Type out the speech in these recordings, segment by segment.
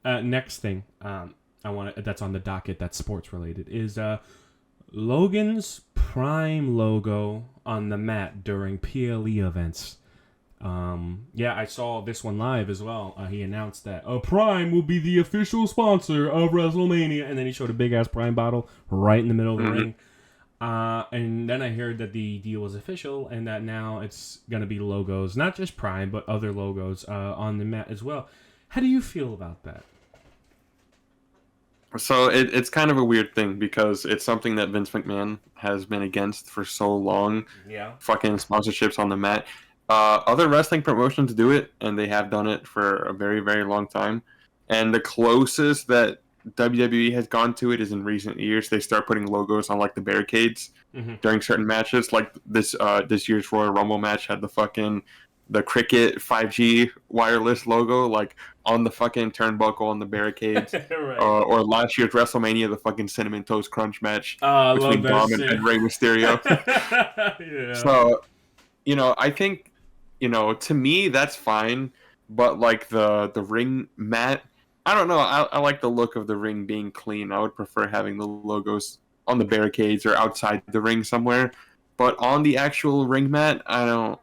Next thing I want that's on the docket that's sports related is Logan's Prime logo on the mat during PLE events. Yeah, I saw this one live as well. He announced that Prime will be the official sponsor of WrestleMania, and then he showed a big ass Prime bottle right in the middle of the ring. And then I heard that the deal was official, and that now it's gonna be logos, not just Prime, but other logos on the mat as well. How do you feel about that? So it's kind of a weird thing because it's something that Vince McMahon has been against for so long. Yeah. Fucking sponsorships on the mat. Other wrestling promotions do it, and they have done it for a very, very long time. And the closest that WWE has gone to it is in recent years. They start putting logos on like the barricades Mm-hmm. during certain matches. Like this year's Royal Rumble match had the Cricket 5G wireless logo like on the fucking turnbuckle on the barricades. Right. Or last year's WrestleMania, the fucking Cinnamon Toast Crunch match I love between that Dom shit. and Rey Mysterio. Yeah. So, I think, to me, that's fine. But, like, the ring mat, I don't know. I like the look of the ring being clean. I would prefer having the logos on the barricades or outside the ring somewhere. But on the actual ring mat, I don't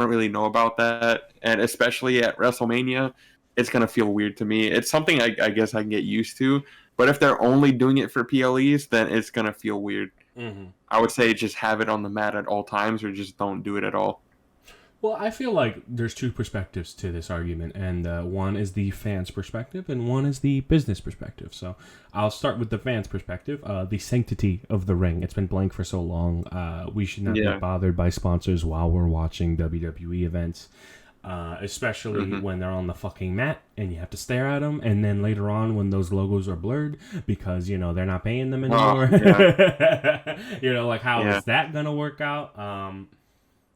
really know about that. And especially at WrestleMania, it's going to feel weird to me. It's something I guess I can get used to. But if they're only doing it for PLEs, then it's going to feel weird. Mm-hmm. I would say just have it on the mat at all times or just don't do it at all. Well, I feel like there's two perspectives to this argument, and one is the fans' perspective, and one is the business perspective. So I'll start with the fans' perspective. The sanctity of the ring. It's been blank for so long. We should not be Yeah. bothered by sponsors while we're watching WWE events, especially Hmm. when they're on the fucking mat and you have to stare at them. And then later on, when those logos are blurred because they're not paying them Oh, anymore. yeah. Like how Yeah. is that gonna work out?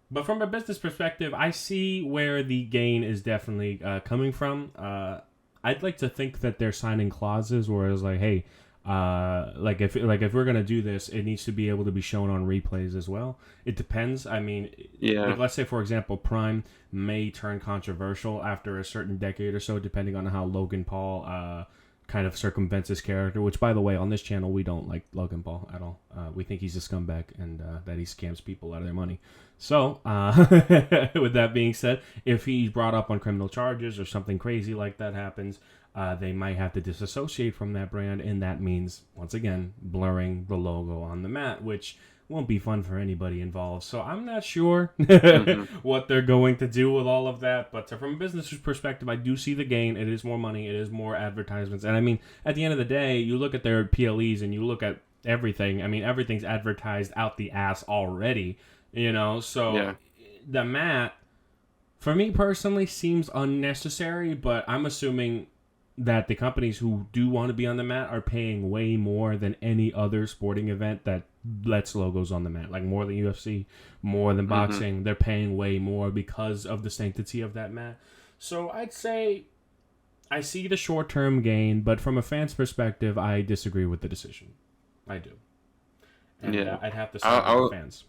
But from a business perspective, I see where the gain is definitely coming from. I'd like to think that they're signing clauses where it's like, hey, if we're gonna do this, it needs to be able to be shown on replays as well. It depends. I mean, Yeah. like let's say for example, Prime may turn controversial after a certain decade or so, depending on how Logan Paul kind of circumvents his character. Which, by the way, on this channel we don't like Logan Paul at all. We think he's a scumbag and that he scams people out of their money. So, with that being said, if he's brought up on criminal charges or something crazy like that happens, they might have to disassociate from that brand, and that means, once again, blurring the logo on the mat, which won't be fun for anybody involved. So I'm not sure Hmm. what they're going to do with all of that, but from a business perspective, I do see the gain. It is more money, it is more advertisements, and I mean, at the end of the day, you look at their PLEs and you look at everything. I mean, everything's advertised out the ass already. So Yeah. the mat, for me personally, seems unnecessary, but I'm assuming that the companies who do want to be on the mat are paying way more than any other sporting event that lets logos on the mat, like more than UFC, more than Hmm. boxing. They're paying way more because of the sanctity of that mat. So I'd say I see the short-term gain, but from a fan's perspective, I disagree with the decision. I do. And Yeah. I'd have to I, side with the I, fans.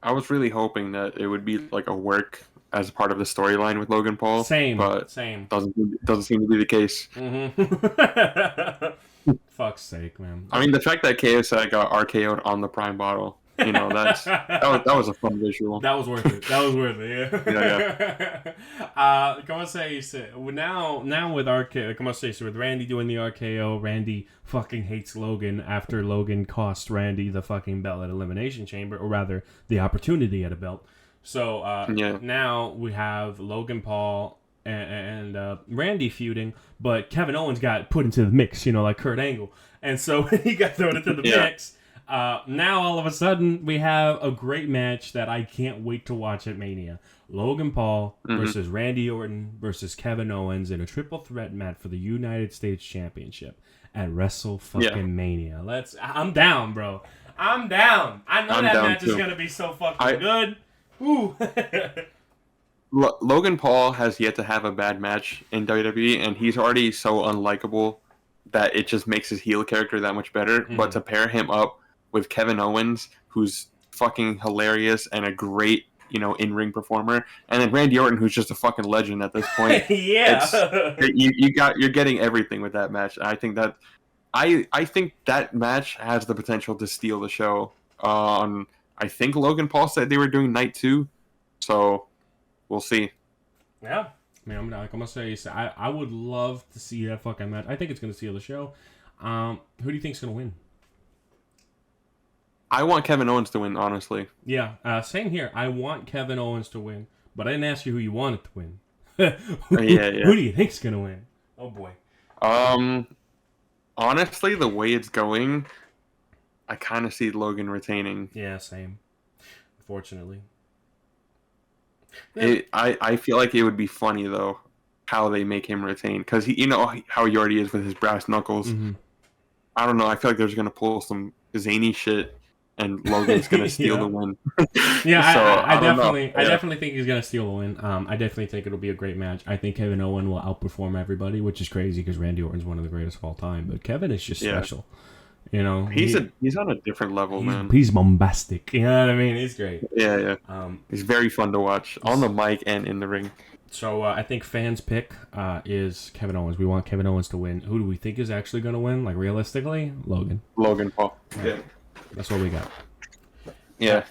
I was really hoping that it would be like a work as part of the storyline with Logan Paul, Same, but same. doesn't seem to be the case. Mm-hmm. Fuck's sake, man. I mean, the fact that KSI got RKO'd on the Prime bottle, that was a fun visual. That was worth it. That was worth it. Yeah, Yeah. Come on, say now with RKO. Come on, say so with Randy doing the RKO. Randy fucking hates Logan after Logan cost Randy the fucking belt at Elimination Chamber, or rather the opportunity at a belt. So yeah, now we have Logan Paul and Randy feuding, but Kevin Owens got put into the mix, like Kurt Angle, and so he got thrown into the yeah. mix. Now all of a sudden we have a great match that I can't wait to watch at Mania. Logan Paul Hmm. versus Randy Orton versus Kevin Owens in a triple threat match for the United States Championship at Wrestle Yeah. fucking Mania. I'm down, bro. I'm down. I know I'm that down match is too. gonna be so fucking I good. Ooh. Logan Paul has yet to have a bad match in WWE, and he's already so unlikable that it just makes his heel character that much better. Mhm. But to pair him up with Kevin Owens, who's fucking hilarious and a great in-ring performer, and then Randy Orton, who's just a fucking legend at this point. Yeah. You're getting everything with that match. I think that match has the potential to steal the show. I think Logan Paul said they were doing night 2, so we'll see. Yeah. I mean, I'm gonna say I would love to see that fucking match. I think it's gonna steal the show. Who do you think's gonna win? I want Kevin Owens to win, honestly. Yeah, same here. I want Kevin Owens to win, but I didn't ask you who you wanted to win. Yeah. Who do you think's gonna win? Oh boy. Honestly, the way it's going, I kind of see Logan retaining. Yeah, same. Unfortunately. I feel like it would be funny though, how they make him retain, because he, how he already is with his brass knuckles. Mm-hmm. I don't know. I feel like they're just gonna pull some zany shit, and Logan's gonna steal the win. Yeah, So, I don't know. I definitely think he's gonna steal the win. I definitely think it'll be a great match. I think Kevin Owens will outperform everybody, which is crazy because Randy Orton's one of the greatest of all time. But Kevin is just special. He's on a different level, man. He's bombastic. You know what I mean? He's great. Yeah. He's very fun to watch on the mic and in the ring. So I think fans' pick is Kevin Owens. We want Kevin Owens to win. Who do we think is actually going to win? Like realistically, Logan. Logan Paul. Yeah. That's what we got. Yeah.